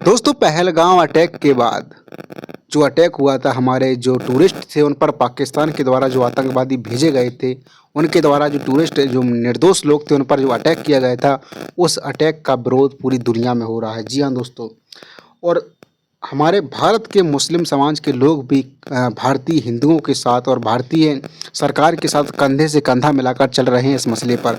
दोस्तों, पहलगाम अटैक के बाद जो अटैक हुआ था, हमारे जो टूरिस्ट थे उन पर पाकिस्तान के द्वारा जो आतंकवादी भेजे गए थे, उनके द्वारा जो टूरिस्ट जो निर्दोष लोग थे उन पर जो अटैक किया गया था, उस अटैक का विरोध पूरी दुनिया में हो रहा है। जी हाँ दोस्तों, और हमारे भारत के मुस्लिम समाज के लोग भी भारतीय हिंदुओं के साथ और भारतीय सरकार के साथ कंधे से कंधा मिलाकर चल रहे हैं इस मसले पर।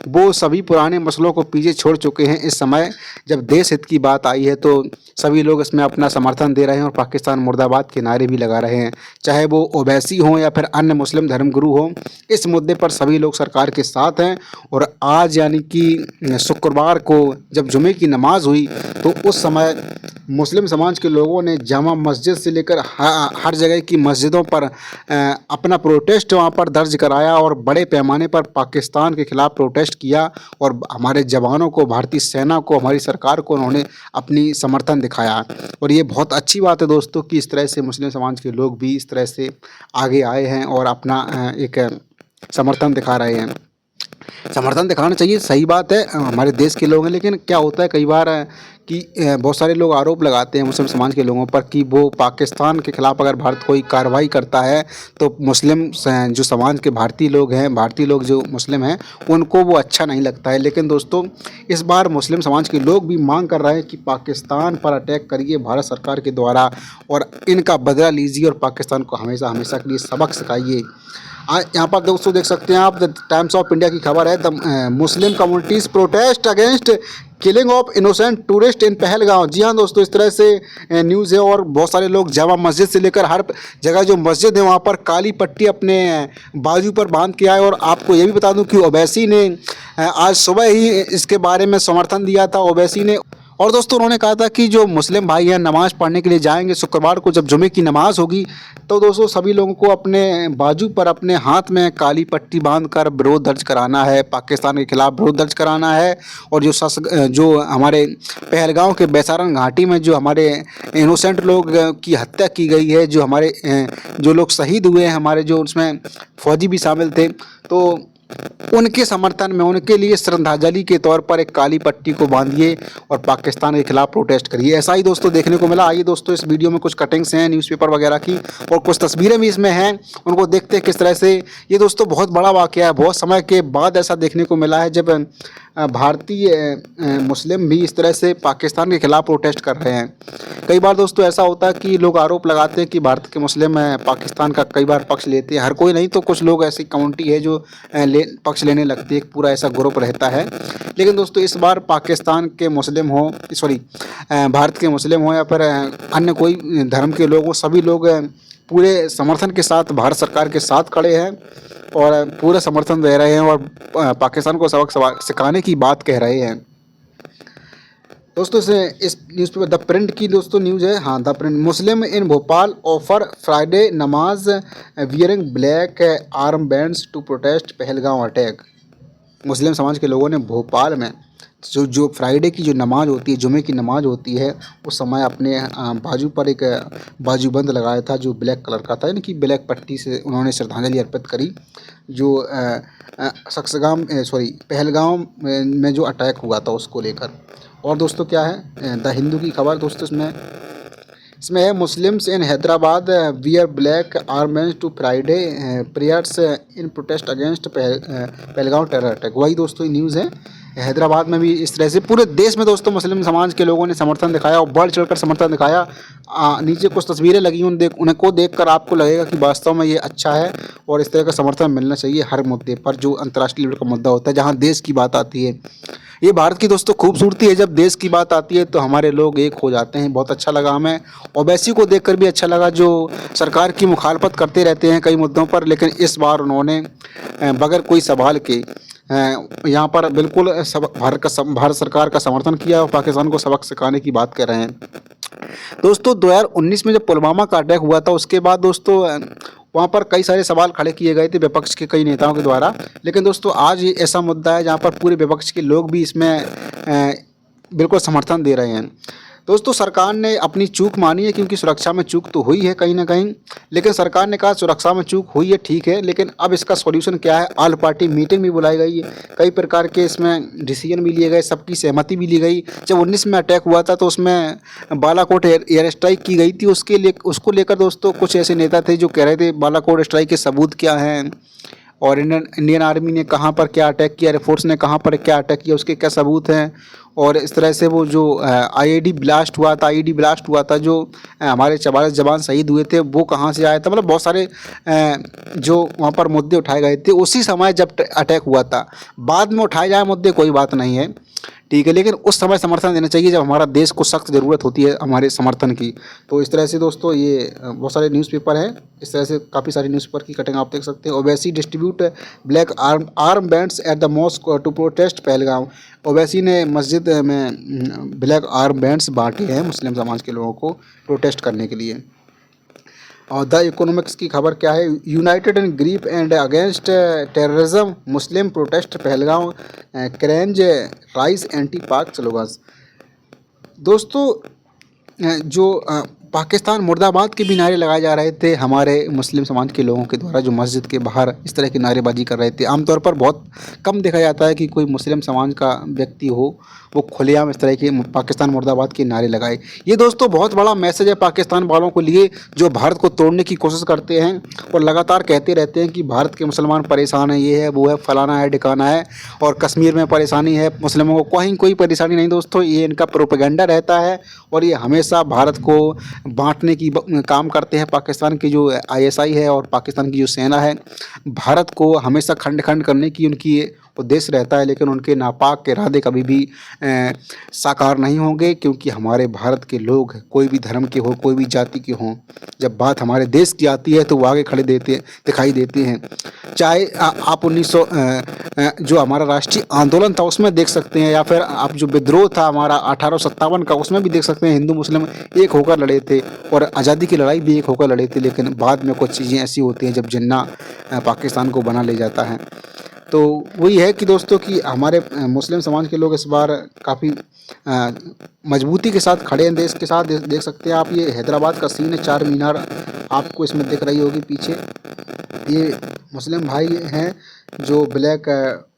वो सभी पुराने मसलों को पीछे छोड़ चुके हैं। इस समय जब देश हित की बात आई है तो सभी लोग इसमें अपना समर्थन दे रहे हैं और पाकिस्तान मुर्दाबाद के नारे भी लगा रहे हैं। चाहे वो ओवैसी हों या फिर अन्य मुस्लिम धर्मगुरु हों, इस मुद्दे पर सभी लोग सरकार के साथ हैं। और आज यानी कि शुक्रवार को जब जुमे की नमाज हुई तो उस समय मुस्लिम समाज के लोगों ने जामा मस्जिद से लेकर हर जगह की मस्जिदों पर अपना प्रोटेस्ट वहाँ पर दर्ज कराया और बड़े पैमाने पर पाकिस्तान के खिलाफ प्रोटेस्ट किया। और हमारे जवानों को, भारतीय सेना को, हमारी सरकार को उन्होंने अपनी समर्थन दिखाया। और ये बहुत अच्छी बात है दोस्तों कि इस तरह से मुस्लिम समाज के लोग भी इस तरह से आगे आए हैं और अपना एक समर्थन दिखा रहे हैं। समर्थन दिखाना चाहिए, सही बात है, हमारे देश के लोग हैं। लेकिन क्या होता है कई बार कि बहुत सारे लोग आरोप लगाते हैं मुस्लिम समाज के लोगों पर कि वो पाकिस्तान के खिलाफ अगर भारत कोई कार्रवाई करता है तो मुस्लिम जो समाज के भारतीय लोग हैं, भारतीय लोग जो मुस्लिम हैं, उनको वो अच्छा नहीं लगता है। लेकिन दोस्तों, इस बार मुस्लिम समाज के लोग भी मांग कर रहे हैं कि पाकिस्तान पर अटैक करिए भारत सरकार के द्वारा और इनका बदला लीजिए और पाकिस्तान को हमेशा हमेशा के लिए सबक सिखाइए। यहाँ पर दोस्तों देख सकते हैं आप, द टाइम्स ऑफ इंडिया की खबर है, the Muslim communities protest against killing of innocent tourist in Pahalgam. जी हाँ दोस्तों, इस तरह से न्यूज़ है। और बहुत सारे लोग जामा मस्जिद से लेकर हर जगह जो मस्जिद है वहाँ पर काली पट्टी अपने बाजू पर बांध के आए। और आपको ये भी बता दूं कि ओवैसी ने आज सुबह ही इसके बारे में समर्थन दिया था, ओवैसी ने। और दोस्तों, उन्होंने कहा था कि जो मुस्लिम भाई हैं नमाज़ पढ़ने के लिए जाएंगे शुक्रवार को, जब जुमे की नमाज़ होगी, तो दोस्तों सभी लोगों को अपने बाजू पर अपने हाथ में काली पट्टी बांधकर विरोध दर्ज कराना है, पाकिस्तान के खिलाफ विरोध दर्ज कराना है। और जो हमारे पहलगाम के बैसारन घाटी में जो हमारे इनोसेंट लोग की हत्या की गई है, जो हमारे जो लोग शहीद हुए हैं, हमारे जो उसमें फौजी भी शामिल थे, तो उनके समर्थन में, उनके लिए श्रद्धांजलि के तौर पर एक काली पट्टी को बांधिए और पाकिस्तान के खिलाफ प्रोटेस्ट करिए। ऐसा ही दोस्तों देखने को मिला। आइए दोस्तों, इस वीडियो में कुछ कटिंग्स हैं न्यूज़पेपर वगैरह की और कुछ तस्वीरें भी इसमें हैं, उनको देखते हैं किस तरह से। ये दोस्तों बहुत बड़ा वाक़या है, बहुत समय के बाद ऐसा देखने को मिला है जब भारतीय मुस्लिम भी इस तरह से पाकिस्तान के खिलाफ प्रोटेस्ट कर रहे हैं। कई बार दोस्तों ऐसा होता है कि लोग आरोप लगाते हैं कि भारत के मुस्लिम पाकिस्तान का कई बार पक्ष लेते हैं। हर कोई नहीं, तो कुछ लोग ऐसी कम्युनिटी है जो पक्ष लेने लगती है, पूरा ऐसा ग्रुप रहता है। लेकिन दोस्तों इस बार पाकिस्तान के मुस्लिम हो, सॉरी भारत के मुस्लिम हो या फिर अन्य कोई धर्म के लोग हो, सभी लोग पूरे समर्थन के साथ भारत सरकार के साथ खड़े हैं और पूरा समर्थन दे रहे हैं और पाकिस्तान को सबक सिखाने की बात कह रहे हैं। दोस्तों इस न्यूज़पेपर द प्रिंट की दोस्तों न्यूज़ है, हाँ the print, Muslim in Bhopal offer Friday namaz wearing black arm bands to protest Pahalgam attack. Muslim समाज के लोगों ने भोपाल में जो फ्राइडे की जो नमाज़ होती है, जुमे की नमाज़ होती है, उस समय अपने बाजू पर एक बाजूबंद लगाया था जो ब्लैक कलर का था, यानी कि ब्लैक पट्टी से उन्होंने श्रद्धांजलि अर्पित करी जो पहलगाम में जो अटैक हुआ था उसको लेकर। और दोस्तों क्या है द हिंदू की खबर दोस्तों, इसमें है Muslims in Hyderabad wear black armbands to Friday prayers in protest against Pahalgam terror attack. वही दोस्तों न्यूज़ है, हैदराबाद में भी इस तरह से पूरे देश में दोस्तों मुस्लिम समाज के लोगों ने समर्थन दिखाया और बढ़ चढ़कर समर्थन दिखाया। नीचे कुछ तस्वीरें लगी, उनको देखकर आपको लगेगा कि वास्तव में ये अच्छा है और इस तरह का समर्थन मिलना चाहिए हर मुद्दे पर जो अंतर्राष्ट्रीय लेवल का मुद्दा होता है, जहाँ देश की बात आती है। ये भारत की दोस्तों खूबसूरती है, जब देश की बात आती है तो हमारे लोग एक हो जाते हैं। बहुत अच्छा लगा हमें, ओवैसी को देखकर भी अच्छा लगा जो सरकार की मुखालफत करते रहते हैं कई मुद्दों पर, लेकिन इस बार उन्होंने बगैर कोई सवाल के यहाँ पर बिल्कुल भारत सरकार का समर्थन किया और पाकिस्तान को सबक सिखाने की बात कर रहे हैं। दोस्तों 2019 में जब पुलवामा का अटैक हुआ था उसके बाद दोस्तों वहाँ पर कई सारे सवाल खड़े किए गए थे विपक्ष के कई नेताओं के द्वारा। लेकिन दोस्तों आज ये ऐसा मुद्दा है जहाँ पर पूरे विपक्ष के लोग भी इसमें बिल्कुल समर्थन दे रहे हैं। दोस्तों सरकार ने अपनी चूक मानी है, क्योंकि सुरक्षा में चूक तो हुई है कहीं ना कहीं, लेकिन सरकार ने कहा सुरक्षा में चूक हुई है ठीक है, लेकिन अब इसका सॉल्यूशन क्या है। ऑल पार्टी मीटिंग भी बुलाई गई है, कई प्रकार के इसमें डिसीजन भी लिए गए, सबकी सहमति भी ली गई। जब 19 में अटैक हुआ था तो उसमें बालाकोट एयर स्ट्राइक की गई थी, उसको लेकर दोस्तों कुछ ऐसे नेता थे जो कह रहे थे बालाकोट स्ट्राइक के सबूत क्या हैं, और इंडियन आर्मी ने कहाँ पर क्या अटैक किया, एयरफोर्स ने कहाँ पर क्या अटैक किया, उसके क्या सबूत हैं। और इस तरह से वो जो आईईडी ब्लास्ट हुआ था, जो हमारे 44 जवान शहीद हुए थे, वो कहाँ से आया था। मतलब बहुत सारे जो वहाँ पर मुद्दे उठाए गए थे उसी समय जब अटैक हुआ था। बाद में उठाए जाए मुद्दे कोई बात नहीं है, ठीक है, लेकिन उस समय समर्थन देना चाहिए जब हमारा देश को सख्त ज़रूरत होती है हमारे समर्थन की। तो इस तरह से दोस्तों ये बहुत सारे न्यूज़पेपर हैं, इस तरह से काफ़ी सारी न्यूज़पेपर की कटिंग आप देख सकते हैं। Owaisi distribute black arm bands at the mosque to protest Pahalgam. Owaisi ने मस्जिद में ब्लैक आर्म बैंड्स बांटे हैं मुस्लिम समाज के लोगों को प्रोटेस्ट करने के लिए। और द इकोनॉमिक्स की खबर क्या है, united in grief and against terrorism Muslim protest Pahalgam क्रेंज राइज एंटी पाक स्लोगन्स। दोस्तों जो पाकिस्तान मुर्दाबाद के भी नारे लगाए जा रहे थे हमारे मुस्लिम समाज के लोगों के द्वारा, जो मस्जिद के बाहर इस तरह की नारेबाजी कर रहे थे। आमतौर पर बहुत कम देखा जाता है कि कोई मुस्लिम समाज का व्यक्ति हो वो खुलेआम इस तरह के पाकिस्तान मुर्दाबाद के नारे लगाए। ये दोस्तों बहुत बड़ा मैसेज है पाकिस्तान वालों को लिए, जो भारत को तोड़ने की कोशिश करते हैं और लगातार कहते रहते हैं कि भारत के मुसलमान परेशान है, ये है वो है, फलाना है ढिकाना है, और कश्मीर में परेशानी है, मुस्लिमों को कहीं कोई परेशानी नहीं। दोस्तों ये इनका प्रोपेगेंडा रहता है और ये हमेशा भारत को बांटने की काम करते हैं। पाकिस्तान की जो आईएसआई है और पाकिस्तान की जो सेना है, भारत को हमेशा खंड खंड करने की उनकी उद्देश्य रहता है, लेकिन उनके नापाक के इरादे कभी भी साकार नहीं होंगे, क्योंकि हमारे भारत के लोग कोई भी धर्म के हो, कोई भी जाति के हों, जब बात हमारे देश की आती है तो वो आगे खड़े दिखाई देते हैं। चाहे आप 1900 जो हमारा राष्ट्रीय आंदोलन था उसमें देख सकते हैं, या फिर आप जो विद्रोह था हमारा 1857 का, उसमें भी देख सकते हैं हिंदू मुस्लिम एक होकर लड़े थे और आज़ादी की लड़ाई भी एक होकर लड़े थे। लेकिन बाद में कुछ चीज़ें ऐसी होती हैं जब जिन्ना पाकिस्तान को बना ले जाता है। तो वही है कि दोस्तों कि हमारे मुस्लिम समाज के लोग इस बार काफ़ी मजबूती के साथ खड़े हैं देश के साथ। देख सकते हैं आप, ये हैदराबाद का सीन है, चार मीनार आपको इसमें दिख रही होगी पीछे। ये मुस्लिम भाई हैं जो ब्लैक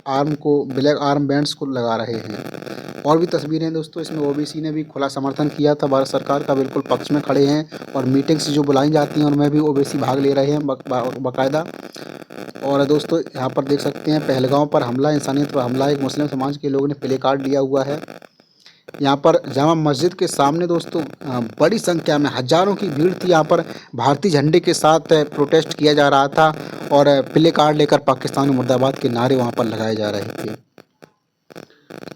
आर्म बैंड्स को लगा रहे हैं। और भी तस्वीरें हैं दोस्तों इसमें। ओबीसी ने भी खुला समर्थन किया था भारत सरकार का, बिल्कुल पक्ष में खड़े हैं, और मीटिंग्स जो बुलाई जाती हैं उनमें भी ओबीसी भाग ले रहे हैं बाकायदा। और दोस्तों यहाँ पर देख सकते हैं पहलगाम पर हमला, इंसानियत पर हमला, एक मुस्लिम समाज के लोगों ने प्ले कार्ड लिया हुआ है। यहाँ पर जामा मस्जिद के सामने दोस्तों बड़ी संख्या में हजारों की भीड़ थी। यहाँ पर भारतीय झंडे के साथ प्रोटेस्ट किया जा रहा था और प्ले कार्ड लेकर पाकिस्तान मुर्दाबाद के नारे वहाँ पर लगाए जा रहे थे।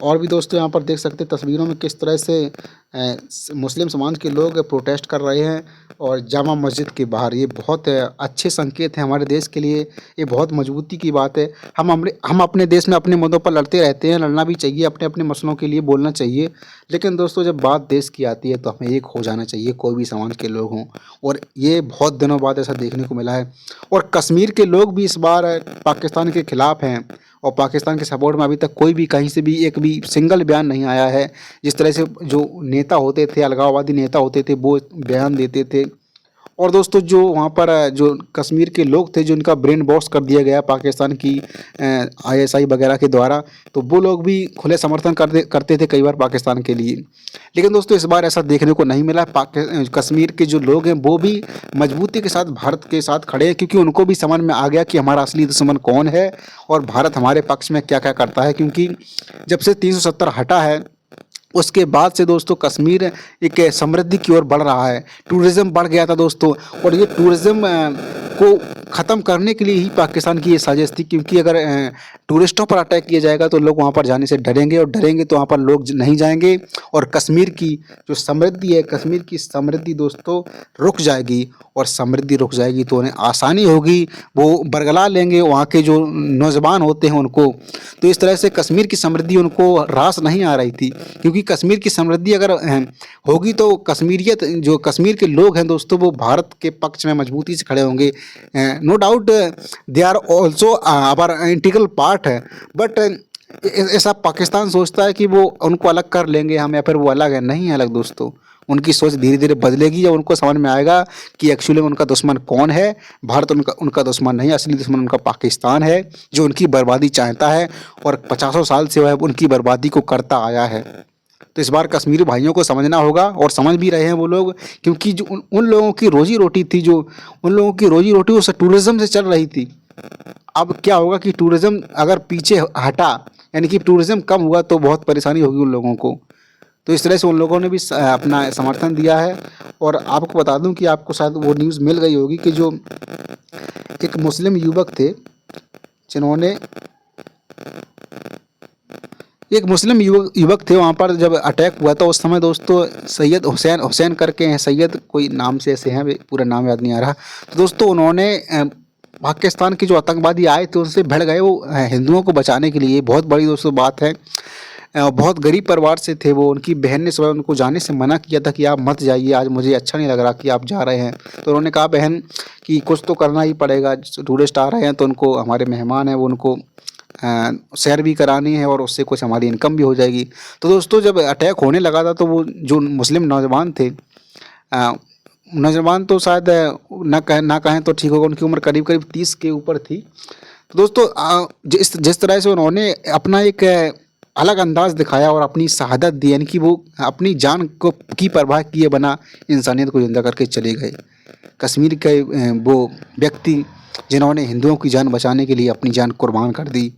और भी दोस्तों यहाँ पर देख सकते हैं तस्वीरों में किस तरह से मुस्लिम समाज के लोग प्रोटेस्ट कर रहे हैं और जामा मस्जिद के बाहर। ये बहुत अच्छे संकेत हैं हमारे देश के लिए, ये बहुत मजबूती की बात है। हम अपने देश में अपने मुद्दों पर लड़ते रहते हैं, लड़ना भी चाहिए, अपने अपने मसलों के लिए बोलना चाहिए, लेकिन दोस्तों जब बात देश की आती है तो हमें एक हो जाना चाहिए, कोई भी समाज के लोग हों। और ये बहुत दिनों बाद ऐसा देखने को मिला है। और कश्मीर के लोग भी इस बार पाकिस्तान के खिलाफ हैं और पाकिस्तान के सपोर्ट में अभी तक कोई भी कहीं से भी एक भी सिंगल बयान नहीं आया है। जिस तरह से जो नेता होते थे, अलगाववादी नेता होते थे, वो बयान देते थे। और दोस्तों जो वहाँ पर जो कश्मीर के लोग थे, जो उनका ब्रेन वॉश कर दिया गया पाकिस्तान की आईएसआई वगैरह के द्वारा, तो वो लोग भी खुले समर्थन करते थे कई बार पाकिस्तान के लिए। लेकिन दोस्तों इस बार ऐसा देखने को नहीं मिला। कश्मीर के जो लोग हैं वो भी मजबूती के साथ भारत के साथ खड़े हैं, क्योंकि उनको भी समझ में आ गया कि हमारा असली दुश्मन कौन है और भारत हमारे पक्ष में क्या क्या करता है। क्योंकि जब से 370 हटा है उसके बाद से दोस्तों कश्मीर एक समृद्धि की ओर बढ़ रहा है। टूरिज़्म बढ़ गया था दोस्तों, और ये टूरिज़्म को ख़त्म करने के लिए ही पाकिस्तान की ये साजिश थी, क्योंकि अगर टूरिस्टों पर अटैक किया जाएगा तो लोग वहाँ पर जाने से डरेंगे, और डरेंगे तो वहाँ पर लोग नहीं जाएंगे, और कश्मीर की जो समृद्धि है, कश्मीर की समृद्धि दोस्तों रुक जाएगी। और समृद्धि रुक जाएगी तो उन्हें आसानी होगी, वो बरगला लेंगे वहाँ के जो नौजवान होते हैं उनको। तो इस तरह से कश्मीर की समृद्धि उनको रास नहीं आ रही थी, क्योंकि कश्मीर की समृद्धि अगर होगी तो कश्मीरियत जो कश्मीर के लोग हैं दोस्तों वो भारत के पक्ष में मजबूती से खड़े होंगे। No doubt they are also our integral part है, बट ऐसा पाकिस्तान सोचता है कि वो उनको अलग कर लेंगे हम, या फिर वो अलग है, नहीं है अलग दोस्तों। उनकी सोच धीरे धीरे बदलेगी जब उनको समझ में आएगा कि एक्चुअली में उनका दुश्मन कौन है। भारत उनका उनका दुश्मन नहीं है, असली दुश्मन उनका पाकिस्तान है, जो उनकी बर्बादी चाहता है और पचासों साल से वह उनकी बर्बादी को करता आया है। तो इस बार कश्मीरी भाइयों को समझना होगा, और समझ भी रहे हैं वो लोग, क्योंकि जो उन लोगों की रोजी रोटी थी, जो उन लोगों की रोजी रोटी उस टूरिज्म से चल रही थी। अब क्या होगा कि टूरिज्म अगर पीछे हटा, यानी कि टूरिज्म कम हुआ, तो बहुत परेशानी होगी उन लोगों को। तो इस तरह से उन लोगों ने भी अपना समर्थन दिया है। और आपको बता दूं कि आपको शायद वो न्यूज़ मिल गई होगी कि जो एक मुस्लिम युवक थे, जिन्होंने एक मुस्लिम युवक थे, वहाँ पर जब अटैक हुआ था उस समय दोस्तों, सैयद हुसैन हुसैन करके हैं, सैयद कोई नाम से ऐसे हैं, पूरा नाम याद नहीं आ रहा। तो दोस्तों उन्होंने पाकिस्तान के जो आतंकवादी आए थे उनसे भिड़ गए, वो हिंदुओं को बचाने के लिए। बहुत बड़ी दोस्तों बात है। बहुत गरीब परिवार से थे वो, उनकी बहन ने सुबह उनको जाने से मना किया था कि आप मत जाइए, आज मुझे अच्छा नहीं लग रहा कि आप जा रहे हैं। तो उन्होंने कहा बहन कि कुछ तो करना ही पड़ेगा, टूरिस्ट आ रहे हैं तो उनको, हमारे मेहमान हैं वो, उनको सैर भी करानी है और उससे कुछ हमारी इनकम भी हो जाएगी। तो दोस्तों जब अटैक होने लगा था तो वो जो मुस्लिम नौजवान थे, नौजवान तो शायद ना कहें तो ठीक होगा, उनकी उम्र करीब करीब 30 के ऊपर थी। तो दोस्तों जिस जिस तरह से उन्होंने अपना एक अलग अंदाज दिखाया और अपनी शहादत दी, यानी कि वो अपनी जान को की परवाह किए बिना इंसानियत को जिंदा करके चले गए। कश्मीर के वो व्यक्ति जिन्होंने हिंदुओं की जान बचाने के लिए अपनी जान कुर्बान कर दी।